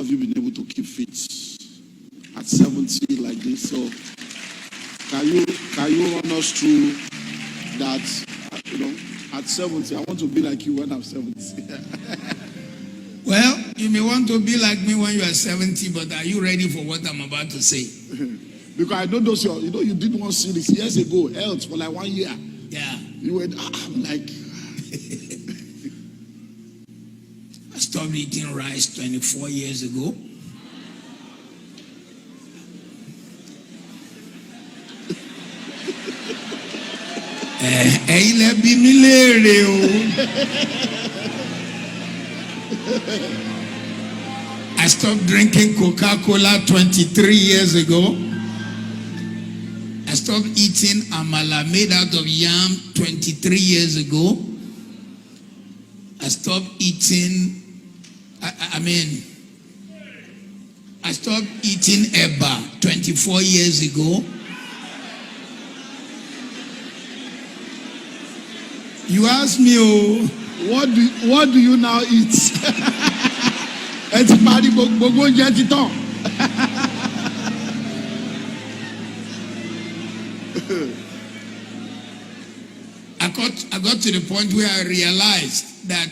have you been able to keep fit at 70 like this? So can you run us through that? At 70, I want to be like you when I'm 70. Well, you may want to be like me when you are 70, but are you ready for what I'm about to say? Because I know those, you did one series years ago, health for like 1 year. Yeah. You went, I'm like. I stopped eating rice 24 years ago. I stopped drinking Coca-Cola 23 years ago. I stopped eating amala made out of yam 23 years ago. I stopped eating, I stopped eating eba 24 years ago. You ask me, what do you now eat? I got to the point where I realized that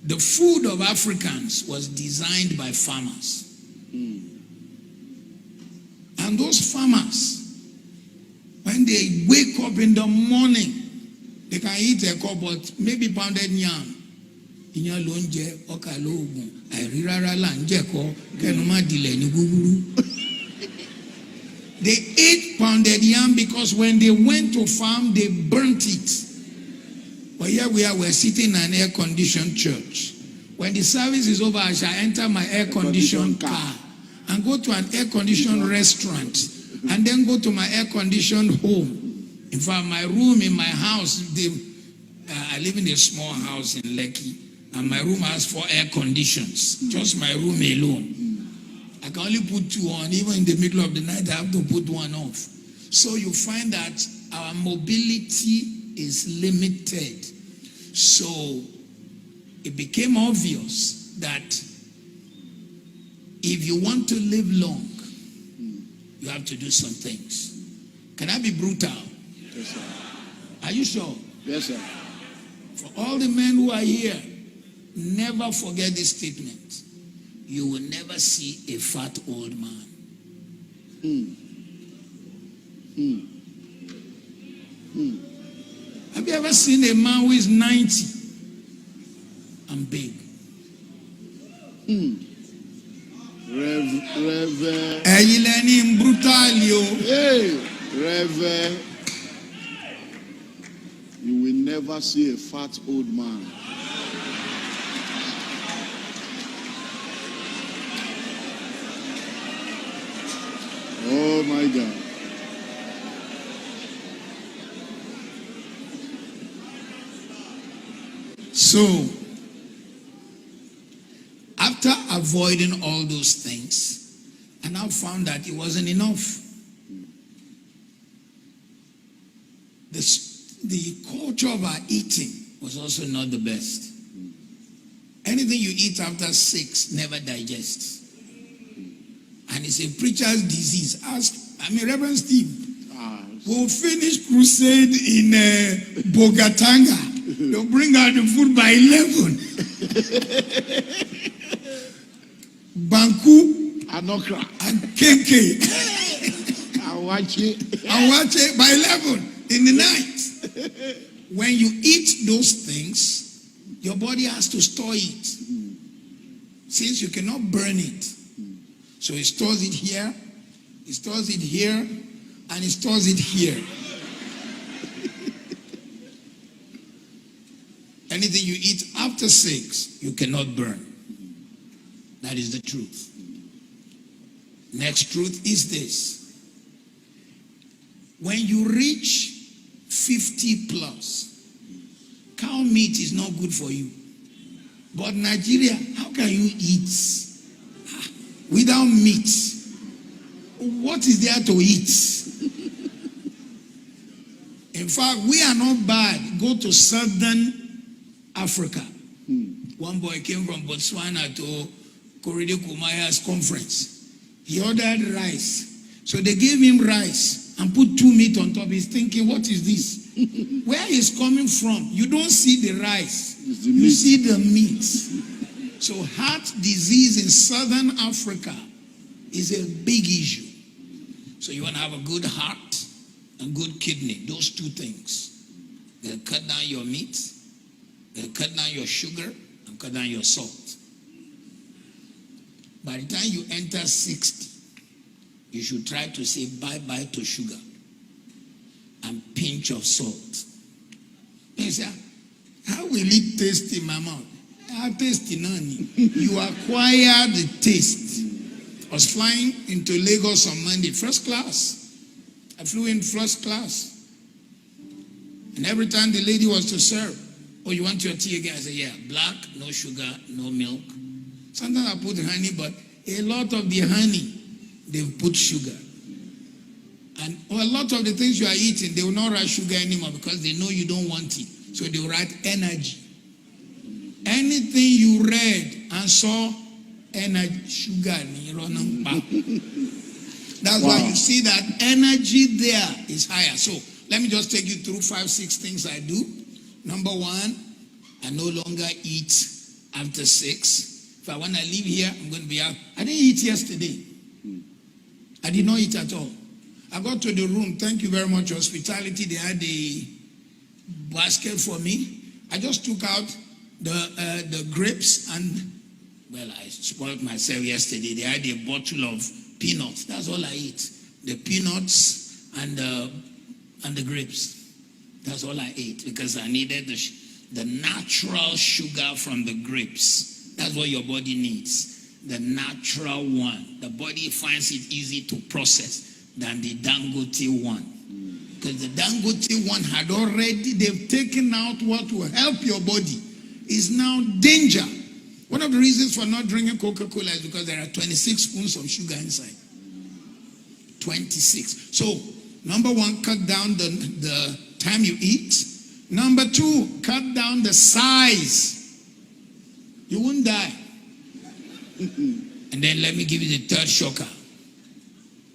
the food of Africans was designed by farmers. And those farmers, when they wake up in the morning, they can eat a cup, but maybe pounded yam. They ate pounded yam because when they went to farm, they burnt it. But here we're sitting in an air-conditioned church. When the service is over, I shall enter my air-conditioned car and go to an air-conditioned restaurant and then go to my air-conditioned home. In fact, my room in my house, I live in a small house in Lekki, and my room has 4 air conditions, just my room alone. I can only put 2 on. Even in the middle of the night, I have to put 1 off. So you find that our mobility is limited. So it became obvious that if you want to live long, you have to do some things. Can I be brutal? Yes, sir. Are you sure? Yes, sir. For all the men who are here, never forget this statement. You will never see a fat old man. Have you ever seen a man who is 90 and big? Reverend, you will never see a fat old man. Oh my God. So, after avoiding all those things, I now found that it wasn't enough. The culture of our eating was also not the best. Anything you eat after 6 never digests. And it's a preacher's disease. Reverend Steve, we'll finish crusade in Bogatanga. They'll bring out the food by 11. Banku, Anokra, and Kenke. Awache by 11 in the night. When you eat those things, your body has to store it. Since you cannot burn it. So it stores it here, it stores it here, and it stores it here. Anything you eat after 6, you cannot burn. That is the truth. Next truth is this. When you reach 50 plus, cow meat is not good for you. But Nigeria, how can you eat without meat? What is there to eat? In fact, we are not bad. Go to southern Africa. One boy came from Botswana to Korede Kumaya's conference. He ordered rice. So they gave him rice and put 2 meat on top. He's thinking, what is this? Where is coming from? You don't see the rice. You see the meat. So heart disease in southern Africa is a big issue. So you want to have a good heart and good kidney. Those 2 things. They'll cut down your meat. They'll cut down your sugar and cut down your salt. By the time you enter 60, you should try to say bye-bye to sugar and pinch of salt. You say, how will it taste in my mouth? I'll taste in honey. You acquire the taste. I was flying into Lagos on Monday, first class. I flew in first class. And every time the lady was to serve, oh, you want your tea again? I said, yeah, black, no sugar, no milk. Sometimes I put honey, but a lot of the honey, they've put sugar. And a lot of the things you are eating, they will not write sugar anymore because they know you don't want it. So they will write energy. Anything you read and saw, energy, sugar. That's why you see that energy there is higher. So let me just take you through 5, 6 things I do. Number 1, I no longer eat after 6. If I want to leave here, I'm going to be out. I didn't eat yesterday. I did not eat at all. I got to the room. Thank you very much, hospitality. They had a basket for me. I just took out the grapes and, well, I spoiled myself yesterday. They had a bottle of peanuts. That's all I ate. The peanuts and the grapes. That's all I ate because I needed the natural sugar from the grapes. That's what your body needs. The natural one. The body finds it easy to process than the Dangote one. Because the Dangote one had already, they've taken out what will help your body. Is now danger. One of the reasons for not drinking Coca-Cola is because there are 26 spoons of sugar inside. 26. So, number 1, cut down the time you eat. Number 2, cut down the size. You won't die. And then let me give you the 3rd shocker.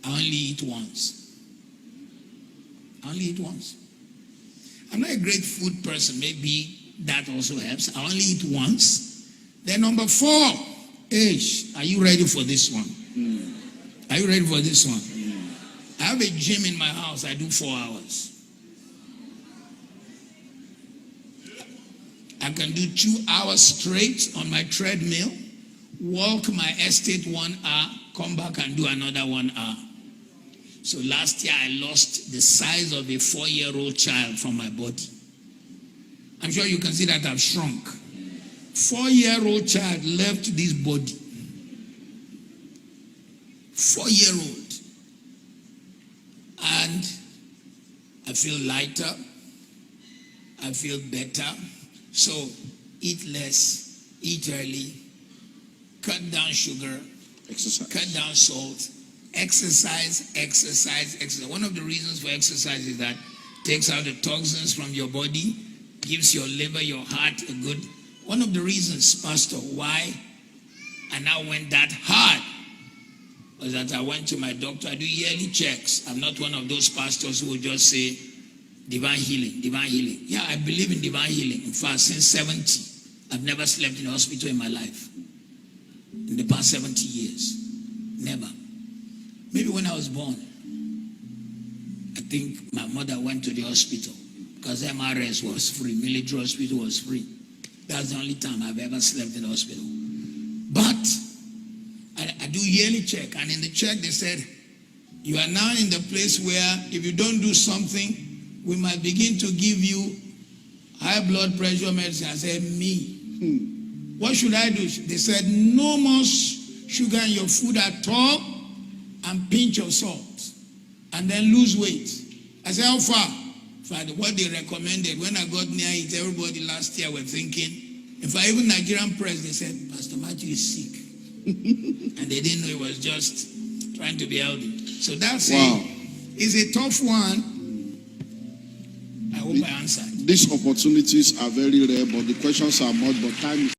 I only eat once. I only eat once. I'm not a great food person. Maybe that also helps. I only eat once. Then number 4, are you ready for this one? Are you ready for this one? I have a gym in my house. I do 4 hours. I can do 2 hours straight on my treadmill, walk my estate 1 hour, come back and do another 1 hour. So last year I lost the size of a 4-year-old child from my body. I'm sure you can see that I've shrunk. 4-year-old child left this body. 4-year-old. And I feel lighter. I feel better. So eat less, eat early, cut down sugar, Exercise. cut down salt, exercise. One of the reasons for exercise is that it takes out the toxins from your body, gives your liver, your heart a good. One of the reasons, Pastor, why I now went that hard was that I went to my doctor. I do yearly checks. I'm not one of those pastors who will just say, divine healing, divine healing. Yeah, I believe in divine healing. In fact, since 70, I've never slept in a hospital in my life. In the past 70 years. Never. Maybe when I was born, I think my mother went to the hospital because MRS was free. Military hospital was free. That's the only time I've ever slept in the hospital. But I do yearly check. And in the check, they said, you are now in the place where if you don't do something, we might begin to give you high blood pressure medicine. I said, me. What should I do? They said, no more sugar in your food at all and pinch of salt. And then lose weight. I said, how far? What they recommended. When I got near it, everybody last year were thinking, in fact, even Nigerian press, they said, Pastor Mathew is sick. And they didn't know it was just trying to be healthy. So that's it's a tough one. I hope I answered. These opportunities are very rare, but the questions are much, but time is